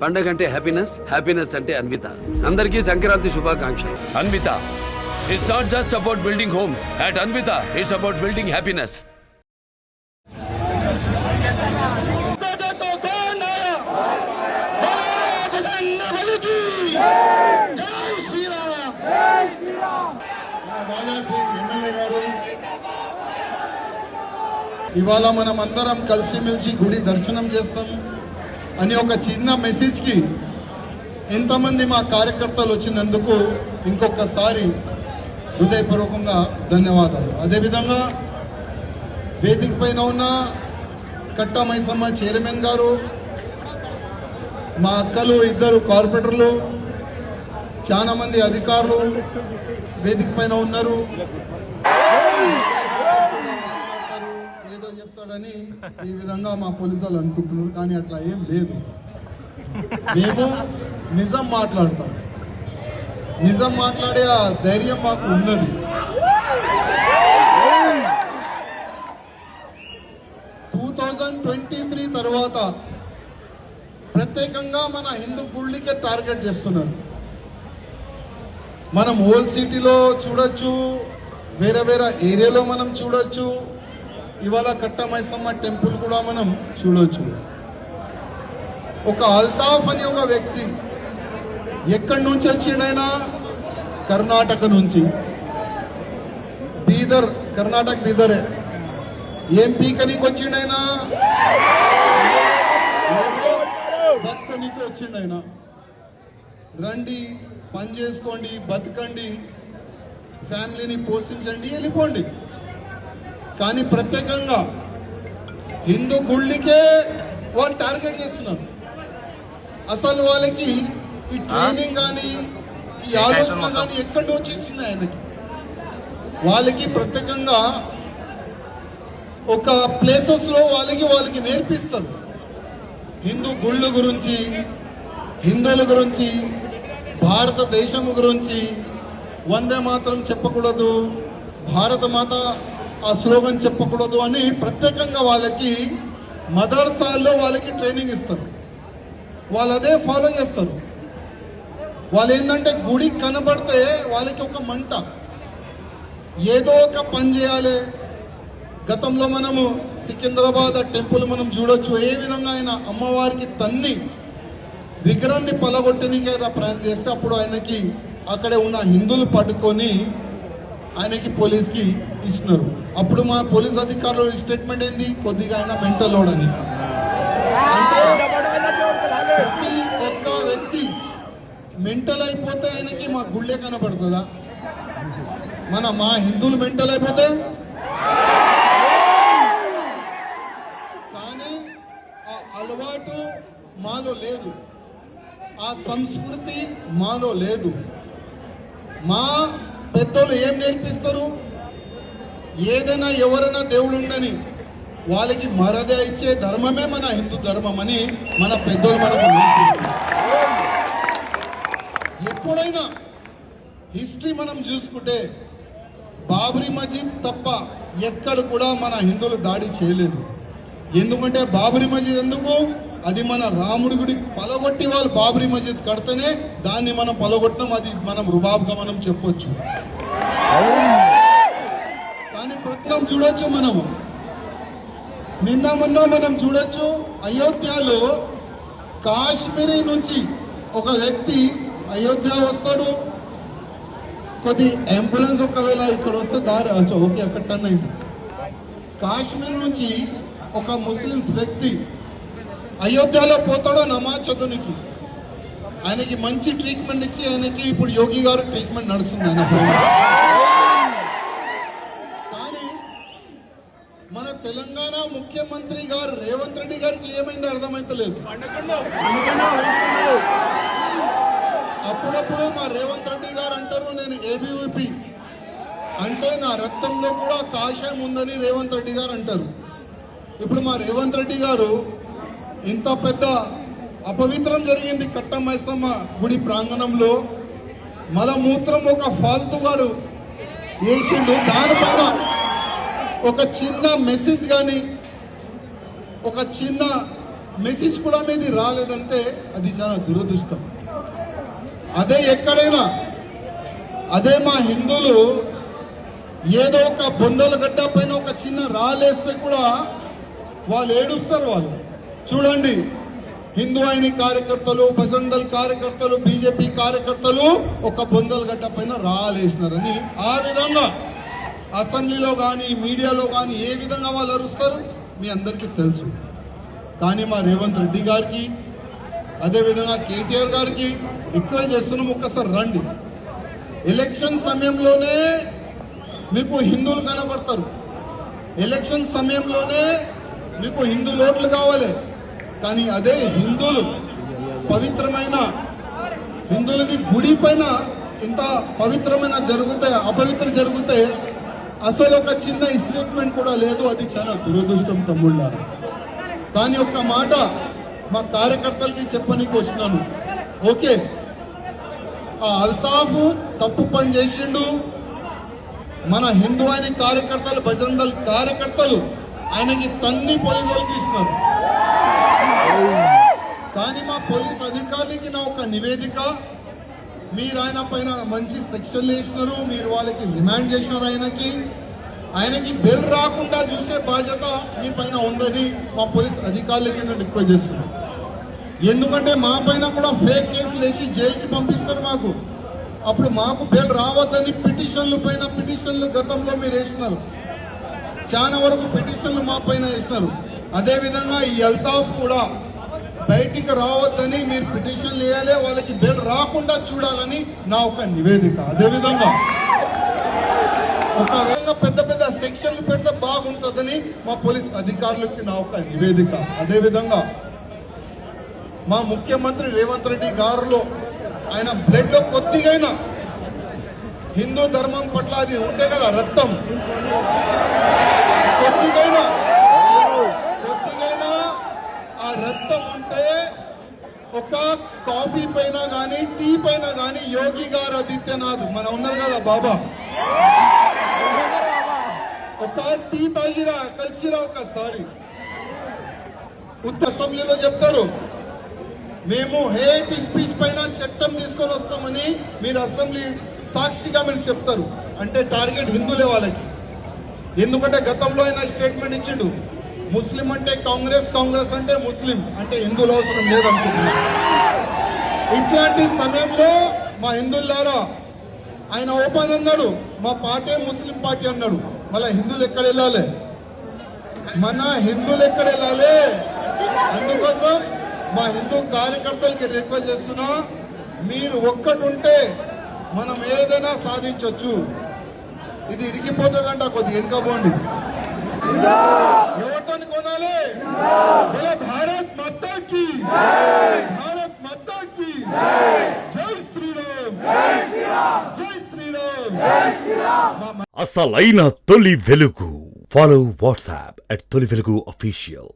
పండగ అంటే happiness, happiness అంటే అన్విత. అందరికీ సంక్రాంతి శుభాకాంక్షలు. Anvitha, it's not just about building homes. At Anvita, it's about building happiness. ఇవాళ మనం అందరం కలిసిమెలిసి గుడి దర్శనం చేస్తాం అని ఒక చిన్న మెసేజ్కి ఎంతమంది మా కార్యకర్తలు వచ్చినందుకు ఇంకొకసారి హృదయపూర్వకంగా ధన్యవాదాలు. అదేవిధంగా వేదిక పైన ఉన్న కట్టా మైసమ్మ చైర్మన్ గారు, మా అక్కలు, ఇద్దరు కార్పొరేటర్లు, చాలా మంది అధికారులు వేదిక పైన ఉన్నారు. ఏదో చెప్తాడని ఈ విధంగా మా పోలీసు వాళ్ళు అనుకుంటున్నారు, కానీ అట్లా ఏం లేదు. మేము నిజం మాట్లాడతాం, నిజం మాట్లాడే ఆ ధైర్యం మాకు ఉన్నది. తర్వాత ప్రత్యేకంగా మన హిందూ గుళ్ళకే టార్గెట్ చేస్తున్నారు. మనం ఓల్డ్ సిటీలో చూడొచ్చు, వేరే వేరే ఏరియాలో మనం చూడొచ్చు. ఇవాళ కట్టా మైసమ్మ టెంపుల్ కూడా మనం చూడొచ్చు. ఒక అల్తాఫ్ అని ఒక వ్యక్తి ఎక్కడి నుంచి వచ్చిండైనా కర్ణాటక నుంచి, బీదర్, కర్ణాటక బీదరే. ఏం పీకనీకి వచ్చిండైనా, బతకనీకి వచ్చిండైనా. రండి, పని చేసుకోండి, బతకండి, ఫ్యామిలీని పోషించండి, వెళ్ళిపోండి. కానీ ప్రత్యేకంగా హిందూ గుళ్ళకే వాళ్ళు టార్గెట్ చేస్తున్నారు. అసలు వాళ్ళకి ఈ ట్రైనింగ్ కానీ ఈ ఆలోచన కానీ ఎక్కడి నుంచి వచ్చింది ఆయనకి? వాళ్ళకి ప్రత్యేకంగా ఒక ప్లేసెస్లో వాళ్ళకి నేర్పిస్తారు హిందూ గుళ్ళ గురించి, హిందువుల గురించి, భారతదేశం గురించి. వందే మాత్రం చెప్పకూడదు, భారత మాత ఆ స్లోగన్ చెప్పకూడదు అని ప్రత్యేకంగా వాళ్ళకి మదర్సాల్లో వాళ్ళకి ట్రైనింగ్ ఇస్తారు. వాళ్ళు అదే ఫాలో చేస్తారు. వాళ్ళు ఏంటంటే గుడి కనబడితే వాళ్ళకి ఒక మంట, ఏదో ఒక పని చేయాలి. గతంలో మనము సికింద్రాబాద్ టెంపుల్ మనం చూడొచ్చు. ఏ విధంగా ఆయన అమ్మవారికి తన్ని విగ్రహాన్ని పలగొట్టడానికి ప్రయత్నం చేస్తే అప్పుడు ఆయనకి అక్కడే ఉన్న హిందువులు పట్టుకొని ఆయనకి పోలీస్కి ఇస్తున్నారు. అప్పుడు మా పోలీస్ అధికారులు స్టేట్మెంట్ ఏంది, కొద్దిగా ఆయన మెంటల్ లోడని. అంటే ఒక్క వ్యక్తి మెంటల్ అయిపోతే ఆయనకి మా గుళ్ళే కనబడుతుందా? మా హిందువులు మెంటల్ అయిపోతే? కానీ ఆ అలవాటు మాలో లేదు, ఆ సంస్కృతి మాలో లేదు. మా పెద్దలు ఏం నేర్పిస్తారు? ఏదైనా ఎవరైనా దేవుడు ఉండని వాళ్ళకి మర్యాద ఇచ్చే ధర్మమే మన హిందూ ధర్మం అని మన పెద్దలు మనకు నేర్పిస్తారు. ఎప్పుడైనా హిస్టరీ మనం చూసుకుంటే బాబ్రీ మస్జిద్ తప్ప ఎక్కడ కూడా మన హిందువులు దాడి చేయలేదు. ఎందుకంటే బాబ్రీ మస్జిద్ ఎందుకు? అది మన రాముడి గుడి పలగొట్టి వాళ్ళు బాబ్రీ మస్జిద్ కడితేనే దాన్ని మనం పలగొట్టడం, అది మనం రుబాబ్గా మనం చెప్పొచ్చు. కానీ ప్రస్తుతం చూడొచ్చు, మనం నిన్న మొన్న మనం చూడొచ్చు, అయోధ్యలో కాశ్మీరీ నుంచి ఒక వ్యక్తి అయోధ్య వస్తాడు. కొద్ది అంబులెన్స్ ఒకవేళ ఇక్కడ వస్తే దారి ఓకే అక్కడ టర్న్ అయింది. కాశ్మీర్ నుంచి ఒక ముస్లిమ్స్ వ్యక్తి అయోధ్యలో పోతాడో నమాజ్ చదువునికి. ఆయనకి మంచి ట్రీట్మెంట్ ఇచ్చి ఆయనకి ఇప్పుడు యోగి గారు ట్రీట్మెంట్ నడుస్తుంది ఆయన పైన. కానీ మన తెలంగాణ ముఖ్యమంత్రి గారు రేవంత్ రెడ్డి గారికి ఏమైందో అర్థమైతలేదు. అప్పుడప్పుడు మా రేవంత్ రెడ్డి గారు అంటారు, నేను ఏబీవీపీ అంటే నా రక్తంలో కూడా కాషాయం ఉందని రేవంత్ రెడ్డి గారు అంటారు. ఇప్పుడు మా రేవంత్ రెడ్డి గారు ఇంత పెద్ద అపవిత్రం జరిగింది కట్టా మైసమ్మ గుడి ప్రాంగణంలో, మలమూత్రం ఒక ఫాల్తుగాడు వేసిండు. దానిపైన ఒక చిన్న మెసేజ్ కానీ, ఒక చిన్న మెసేజ్ కూడా మీది రాలేదంటే అది చాలా దురదృష్టం. అదే ఎక్కడైనా అదే మా హిందువులు ఏదో ఒక బొందల గడ్డ పైన ఒక చిన్న రాలేస్తే కూడా వాళ్ళు ఏడుస్తారు. వాళ్ళు చూడండి, హిందూ అయిన కార్యకర్తలు, బజరంగ్ దళ్ కార్యకర్తలు, బీజేపీ కార్యకర్తలు ఒక బొందల గడ్డ పైన రాలేసినారని ఆ విధంగా అసెంబ్లీలో కానీ మీడియాలో కానీ ఏ విధంగా వాళ్ళు అరుస్తారు మీ అందరికీ తెలుసు. కానీ మా రేవంత్ రెడ్డి గారికి అదేవిధంగా కేటీఆర్ గారికి రిక్వెస్ట్ చేస్తున్నాం, ఒక్కసారి రండి. ఎలక్షన్ సమయంలోనే మీకు హిందువులు కనబడతారు, ఎలక్షన్ సమయంలోనే మీకు హిందూ ఓట్లు కావాలి. కానీ అదే హిందువులు పవిత్రమైన హిందువులది గుడి పైన ఇంత పవిత్రమైన జరిగితే అపవిత్ర జరిగితే అసలు ఒక చిన్న స్టేట్మెంట్ కూడా లేదు. అది చాలా దురదృష్టం తమ్ముళ్ళారు. కానీ ఒక్క మాట మా కార్యకర్తలకి చెప్పనీకి వచ్చినాను. ఓకే, ఆ అల్తాఫ్ తప్పు పని చేసిండు, మన హిందూ అయిన కార్యకర్తలు, బజరంగ్ దళ్ కార్యకర్తలు ఆయనకి తన్ని పొలిగోలు తీసినారు. కానీ మా పోలీస్ అధికారులకి నా ఒక నివేదిక, మీరు ఆయన పైన మంచి సెక్షన్లు వేసినారు, మీరు వాళ్ళకి రిమాండ్ చేసినారు, ఆయనకి బెయిల్ రాకుండా చూసే బాధ్యత మీ పైన ఉందని మా పోలీస్ అధికారులకి నేను రిక్వెస్ట్ చేస్తున్నాను. ఎందుకంటే మా పైన కూడా ఫేక్ కేసులు వేసి జైలుకి పంపిస్తారు మాకు. అప్పుడు మాకు బెయిల్ రావద్దని పిటిషన్లు గతంలో మీరు వేసినారు, చాలా వరకు పిటిషన్లు మా పైన వేసినారు. అదేవిధంగా ఈ అల్తాఫ్ కూడా బయటికి రావద్దని మీరు పిటిషన్లు వేయాలి, వాళ్ళకి బెయిల్ రాకుండా చూడాలని నా ఒక నివేదిక. అదేవిధంగా ఒకవేళ పెద్ద పెద్ద సెక్షన్లు పెడితే బాగుంటుందని మా పోలీస్ అధికారులకి నా ఒక నివేదిక. అదేవిధంగా మా ముఖ్యమంత్రి రేవంత్ రెడ్డి గారిలో ఆయన బ్లడ్ లో కొద్దిగైనా హిందూ ధర్మం పట్ల అది ఉంటే కదా రక్తం, కొద్దిగైనా ఆ రక్తం ఉంటే ఒక కాఫీ పైన కానీ టీ పైన కానీ యోగి గారు ఆదిత్యనాథ్ మన ఉన్నారు కదా బాబా, ఒక టీ తాగిరా కలిసిరా ఒకసారి. ఉత్తర అసెంబ్లీలో చెప్తారు మేము హేట్ స్పీచ్ పైన చట్టం తీసుకొని వస్తామని, మీరు అసెంబ్లీ సాక్షిగా మీరు చెప్తారు. అంటే టార్గెట్ హిందువులే వాళ్ళకి. ఎందుకంటే గతంలో ఆయన స్టేట్మెంట్ ఇచ్చిండు, ముస్లిం అంటే కాంగ్రెస్, కాంగ్రెస్ అంటే ముస్లిం, అంటే హిందువులు అవసరం లేదనుకుంటున్నారు. ఇట్లాంటి సమయంలో మా హిందువులారా ఆయన ఓపెన్ అన్నాడు, మా పార్టీ ముస్లిం పార్టీ అన్నాడు. మళ్ళీ హిందువులు ఎక్కడ వెళ్ళాలి, మన హిందువులు ఎక్కడ వెళ్ళాలి? అందుకోసం మా హిందూ కార్యకర్తలకి రిక్వెస్ట్ చేస్తున్నా, మీరు ఒక్కటుంటే మనం ఏదైనా సాధించవచ్చు. ఇది ఇరిగిపోతుందంట, కొద్దిగా వెనుకపోండి. ఎవరితో కొనాలి? భారత్ మాతాకి, భారత్ మాతాకి జై శ్రీరామ్, జై శ్రీరామ్. అసలైన తొలి వెలుగు. ఫాలో వాట్సాప్ @తొలి వెలుగు అఫీషియల్.